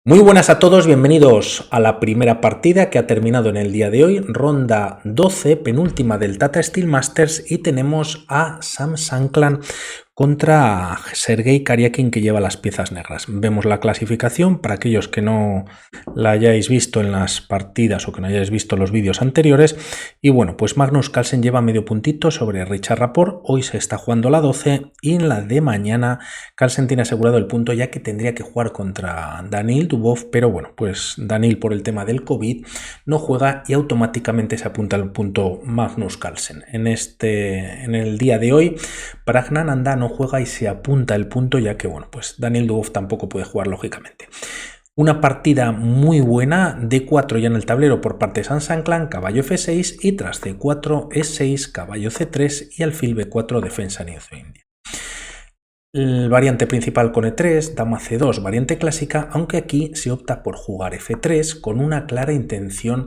Muy buenas a todos, bienvenidos a la primera partida que ha terminado en el día de hoy, ronda 12, penúltima del Tata Steel Masters, y tenemos a Sam Sankland contra Sergei Karyakin, que lleva las piezas negras. Vemos la clasificación para aquellos que no la hayáis visto en las partidas o que no hayáis visto los vídeos anteriores. Y bueno, pues Magnus Carlsen lleva medio puntito sobre Richard Rapport. Hoy se está jugando la 12 y en la de mañana Carlsen tiene asegurado el punto, ya que tendría que jugar contra Daniil Dubov, pero bueno, pues Daniil, por el tema del COVID, no juega y automáticamente se apunta al punto Magnus Carlsen. En el día de hoy Praggnanandhaa no juega y se apunta el punto, ya que bueno, pues Daniil Dubov tampoco puede jugar lógicamente. Una partida muy buena, D4 ya en el tablero por parte de Sam Sankland, caballo F6 y tras C4, E6, caballo C3 y alfil B4, defensa en India. El variante principal con E3, dama C2, variante clásica, aunque aquí se opta por jugar F3 con una clara intención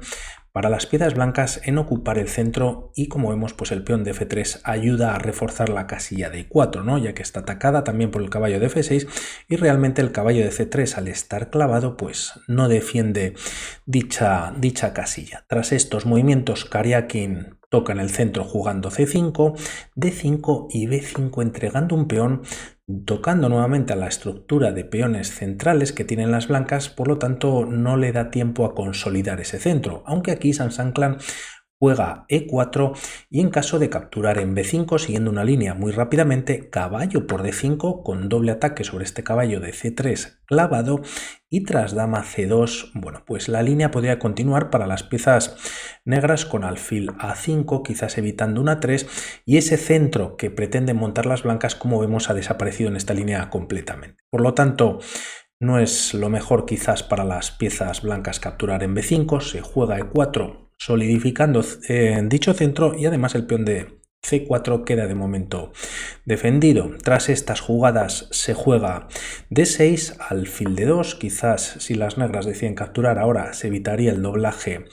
para las piezas blancas en ocupar el centro, y como vemos, pues el peón de F3 ayuda a reforzar la casilla de 4, ¿no? Ya que está atacada también por el caballo de F6 y realmente el caballo de C3, al estar clavado, pues no defiende dicha casilla. Tras estos movimientos, Karyakin toca en el centro jugando C5, D5 y B5, entregando un peón, tocando nuevamente a la estructura de peones centrales que tienen las blancas, por lo tanto no le da tiempo a consolidar ese centro, aunque aquí Sam Sankland juega E4 y en caso de capturar en B5, siguiendo una línea muy rápidamente, caballo por D5 con doble ataque sobre este caballo de C3 clavado, y tras dama C2, bueno, pues la línea podría continuar para las piezas negras con alfil A5, quizás evitando una 3, y ese centro que pretenden montar las blancas, como vemos, ha desaparecido en esta línea completamente. Por lo tanto, no es lo mejor quizás para las piezas blancas capturar en B5, se juega E4 solidificando dicho centro, y además el peón de C4 queda de momento defendido. Tras estas jugadas se juega D6, alfil D2, quizás si las negras deciden capturar ahora se evitaría el doblaje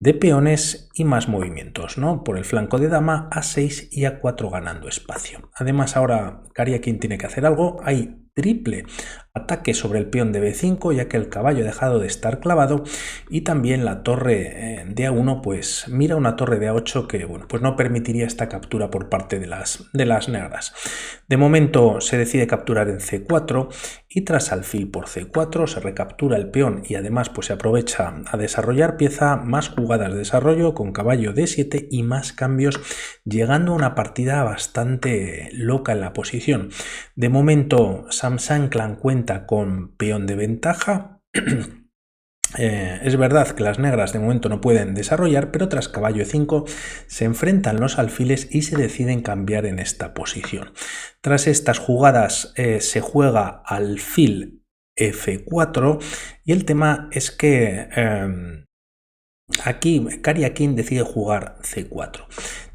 de peones y más movimientos, ¿no? Por el flanco de dama, A6 y A4 ganando espacio. Además ahora Karyakin tiene que hacer algo, hay triple ataque sobre el peón de B5, ya que el caballo ha dejado de estar clavado, y también la torre de A1 pues mira una torre de A8 que bueno, pues no permitiría esta captura por parte de las negras. De momento se decide capturar en C4 y tras alfil por C4 se recaptura el peón y además pues se aprovecha a desarrollar pieza, más jugadas de desarrollo con caballo D7 y más cambios, llegando a una partida bastante loca en la posición. De momento Sam Sankland cuenta con peón de ventaja. Es verdad que las negras de momento no pueden desarrollar, pero tras caballo E5 se enfrentan los alfiles y se deciden cambiar en esta posición. Tras estas jugadas se juega alfil F4 y el tema es que aquí Karyakin decide jugar C4.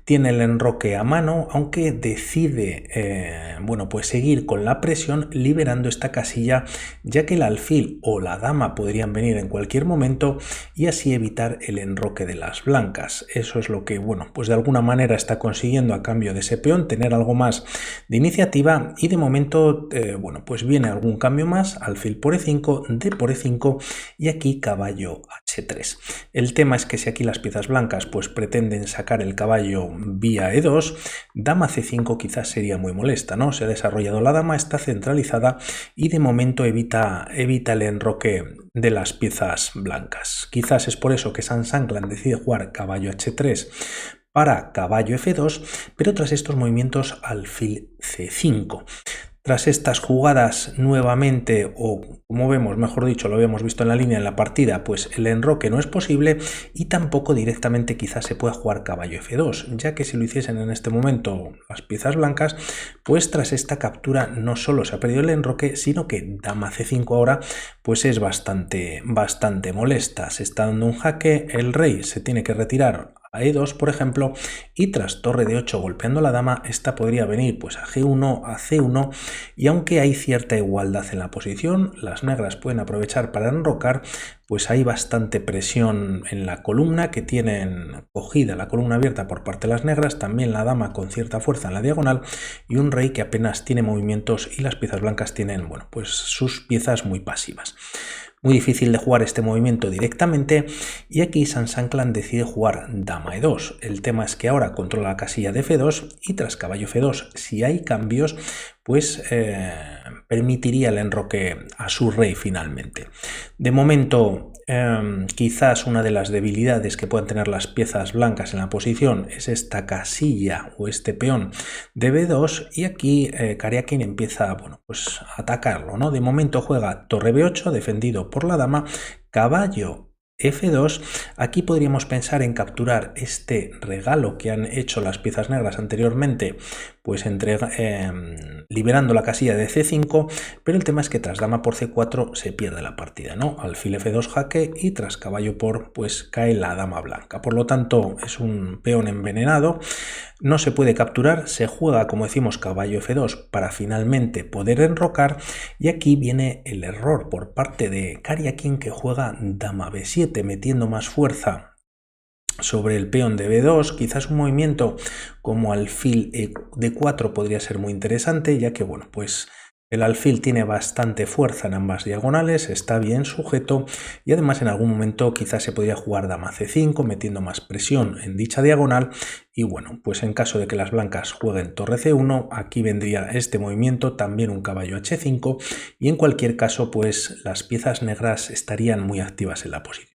Tiene el enroque a mano, aunque decide bueno, pues seguir con la presión liberando esta casilla, ya que el alfil o la dama podrían venir en cualquier momento y así evitar el enroque de las blancas. Eso es lo que, bueno, pues de alguna manera está consiguiendo a cambio de ese peón, tener algo más de iniciativa, y de momento bueno, pues viene algún cambio más, alfil por E5, D por E5 y aquí caballo H3. El tema es que si aquí las piezas blancas pues pretenden sacar el caballo vía E2, dama C5 quizás sería muy molesta, ¿no? Se ha desarrollado la dama, está centralizada y de momento evita el enroque de las piezas blancas. Quizás es por eso que Sam Sankland decide jugar caballo H3 para caballo F2, pero tras estos movimientos alfil C5. Tras estas jugadas nuevamente, o como vemos, mejor dicho, lo habíamos visto en la línea en la partida, pues el enroque no es posible y tampoco directamente quizás se pueda jugar caballo F2, ya que si lo hiciesen en este momento las piezas blancas, pues tras esta captura no solo se ha perdido el enroque, sino que dama C5 ahora pues es bastante molesta. Se está dando un jaque, el rey se tiene que retirar a E2, por ejemplo, y tras torre de 8 golpeando la dama, esta podría venir pues a G1, a C1, y aunque hay cierta igualdad en la posición, las negras pueden aprovechar para enrocar, pues hay bastante presión en la columna, que tienen cogida la columna abierta por parte de las negras, también la dama con cierta fuerza en la diagonal, y un rey que apenas tiene movimientos, y las piezas blancas tienen, bueno, pues sus piezas muy pasivas. Muy difícil de jugar este movimiento directamente y aquí Saint-Saclan decide jugar dama e2. El tema es que ahora controla la casilla de f2 y tras caballo f2, si hay cambios, pues permitiría el enroque a su rey finalmente. De momento, quizás una de las debilidades que puedan tener las piezas blancas en la posición es esta casilla o este peón de b2 y aquí Karjakin empieza, bueno, pues a atacarlo, ¿no? De momento juega torre b8 defendido por la dama, caballo f2, aquí podríamos pensar en capturar este regalo que han hecho las piezas negras anteriormente, pues liberando la casilla de c5, pero el tema es que tras dama por c4 se pierde la partida, ¿no? Alfil f2 jaque y tras caballo por, pues cae la dama blanca, por lo tanto es un peón envenenado, no se puede capturar, se juega, como decimos, caballo f2 para finalmente poder enrocar y aquí viene el error por parte de Karjakin que juega dama b7 metiendo más fuerza sobre el peón de b2, quizás un movimiento como alfil d4 podría ser muy interesante, ya que bueno, pues el alfil tiene bastante fuerza en ambas diagonales, está bien sujeto y además en algún momento quizás se podría jugar dama c5 metiendo más presión en dicha diagonal y bueno, pues en caso de que las blancas jueguen torre c1, aquí vendría este movimiento, también un caballo h5 y en cualquier caso pues las piezas negras estarían muy activas en la posición.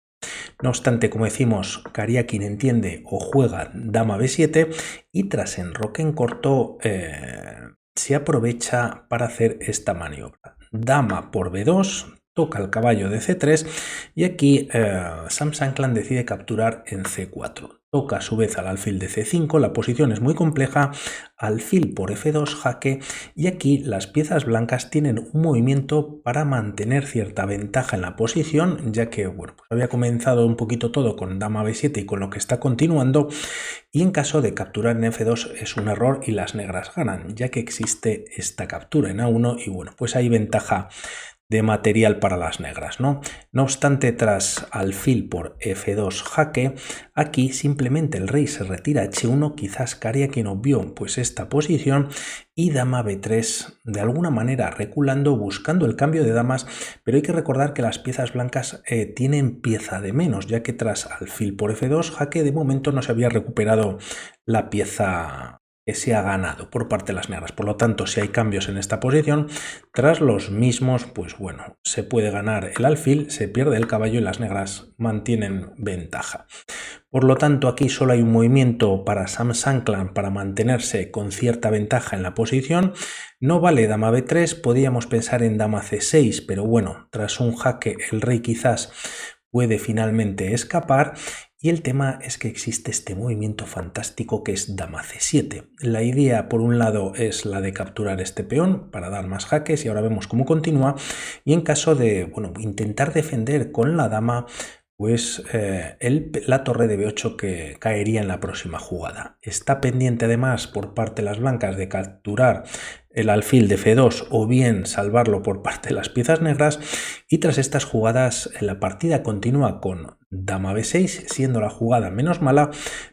No obstante, como decimos, Karjakin entiende o juega dama b7 y tras enroque en corto se aprovecha para hacer esta maniobra. Dama por b2, toca el caballo de c3 y aquí Saint-Saclan decide capturar en c4. Toca a su vez al alfil de c5, la posición es muy compleja, alfil por f2 jaque y aquí las piezas blancas tienen un movimiento para mantener cierta ventaja en la posición, ya que bueno, pues había comenzado un poquito todo con dama b7 y con lo que está continuando y en caso de capturar en f2 es un error y las negras ganan, ya que existe esta captura en a1 y bueno, pues hay ventaja de material para las negras, ¿no? No obstante, tras alfil por f2 jaque, aquí simplemente el rey se retira a h1, quizás Karjakin obvió pues esta posición y dama b3 de alguna manera reculando, buscando el cambio de damas, pero hay que recordar que las piezas blancas tienen pieza de menos, ya que tras alfil por f2 jaque de momento no se había recuperado la pieza que se ha ganado por parte de las negras. Por lo tanto, si hay cambios en esta posición, tras los mismos, pues bueno, se puede ganar el alfil, se pierde el caballo y las negras mantienen ventaja. Por lo tanto, aquí solo hay un movimiento para Saint-Saclan para mantenerse con cierta ventaja en la posición. No vale dama b3, podríamos pensar en dama c6, pero bueno, tras un jaque el rey quizás puede finalmente escapar. Y el tema es que existe este movimiento fantástico que es dama c7. La idea, por un lado, es la de capturar este peón para dar más jaques y ahora vemos cómo continúa. Y en caso de bueno, intentar defender con la dama, pues la torre de b8 que caería en la próxima jugada. Está pendiente además por parte de las blancas de capturar el alfil de f2 o bien salvarlo por parte de las piezas negras y tras estas jugadas la partida continúa con dama b6 siendo la jugada menos mala,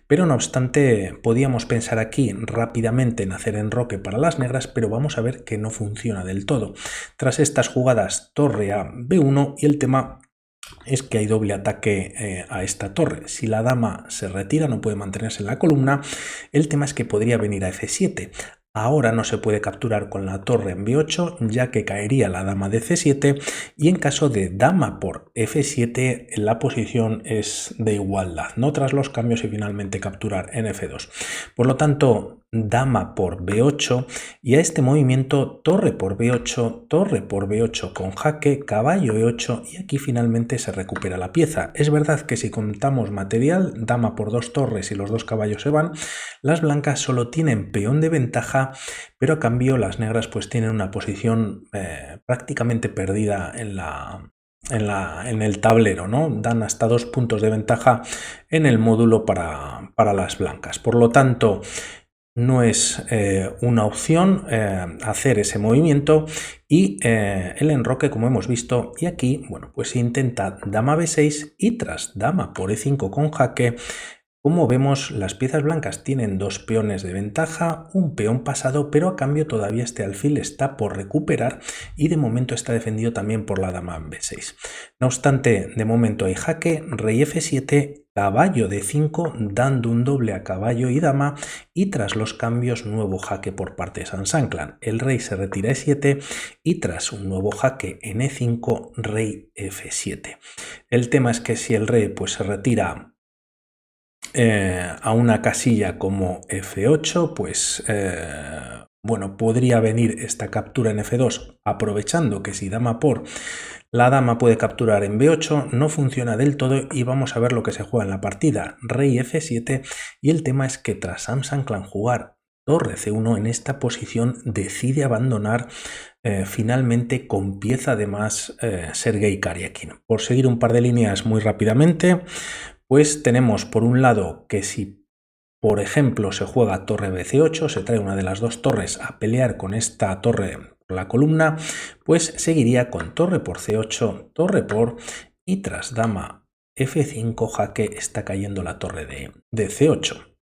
pero no obstante podíamos pensar aquí rápidamente en hacer enroque para las negras, pero vamos a ver que no funciona del todo. Tras estas jugadas torre a b1 y el tema es que hay doble ataque a esta torre. Si la dama se retira no puede mantenerse en la columna, el tema es que podría venir a f7. Ahora no se puede capturar con la torre en b8 ya que caería la dama de c7 y en caso de dama por f7 la posición es de igualdad, no tras los cambios y finalmente capturar en f2. Por lo tanto, dama por b8 y a este movimiento torre por b8 con jaque, caballo e8 y aquí finalmente se recupera la pieza. Es verdad que si contamos material, dama por dos torres y los dos caballos se van, las blancas solo tienen peón de ventaja, pero a cambio las negras pues tienen una posición prácticamente perdida en el tablero, ¿no? Dan hasta 2 puntos de ventaja en el módulo para las blancas. Por lo tanto, no es una opción hacer ese movimiento y el enroque como hemos visto y aquí bueno pues se intenta dama b6 y tras dama por e5 con jaque Como vemos, las piezas blancas tienen 2 peones de ventaja, un peón pasado, pero a cambio todavía este alfil está por recuperar y de momento está defendido también por la dama b6. No obstante, de momento hay jaque, rey f7, caballo d5, dando un doble a caballo y dama, y tras los cambios nuevo jaque por parte de Sam Sankland. El rey se retira a e7 y tras un nuevo jaque en e5, rey f7. El tema es que si el rey pues se retira a una casilla como F8, pues bueno, podría venir esta captura en F2, aprovechando que si dama por, la dama puede capturar en B8, no funciona del todo y vamos a ver lo que se juega en la partida. Rey F7 y el tema es que tras Sam Sankland jugar torre C1 en esta posición decide abandonar finalmente con pieza de más Sergei Karjakin. Por seguir un par de líneas muy rápidamente, pues tenemos por un lado que si por ejemplo se juega torre bc8, se trae una de las dos torres a pelear con esta torre por la columna, pues seguiría con torre por c8, torre por y tras dama f5 jaque está cayendo la torre de c8.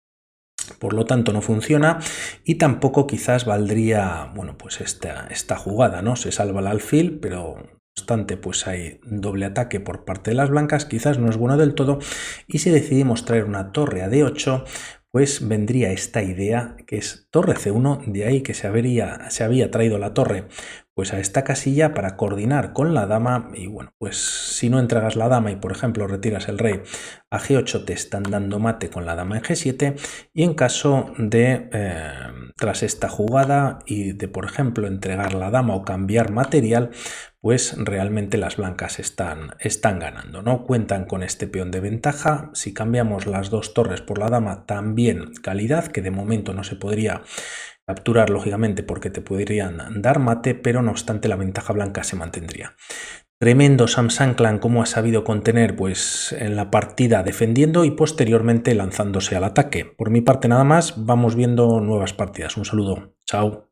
Por lo tanto no funciona y tampoco quizás valdría, bueno, pues esta jugada, ¿no? Se salva el alfil, pero obstante pues hay doble ataque por parte de las blancas, quizás no es bueno del todo, y si decidimos traer una torre a d8, pues vendría esta idea que es torre c1, de ahí que se había traído la torre pues a esta casilla para coordinar con la dama, y bueno, pues si no entregas la dama y por ejemplo retiras el rey a g8 te están dando mate con la dama en g7, y en caso de tras esta jugada y de por ejemplo entregar la dama o cambiar material, pues realmente las blancas están ganando, ¿no? Cuentan con este peón de ventaja. Si cambiamos las dos torres por la dama, también calidad, que de momento no se podría capturar lógicamente porque te podrían dar mate, pero no obstante la ventaja blanca se mantendría. Tremendo Sam Sankland, cómo ha sabido contener pues en la partida defendiendo y posteriormente lanzándose al ataque. Por mi parte nada más, vamos viendo nuevas partidas. Un saludo, chao.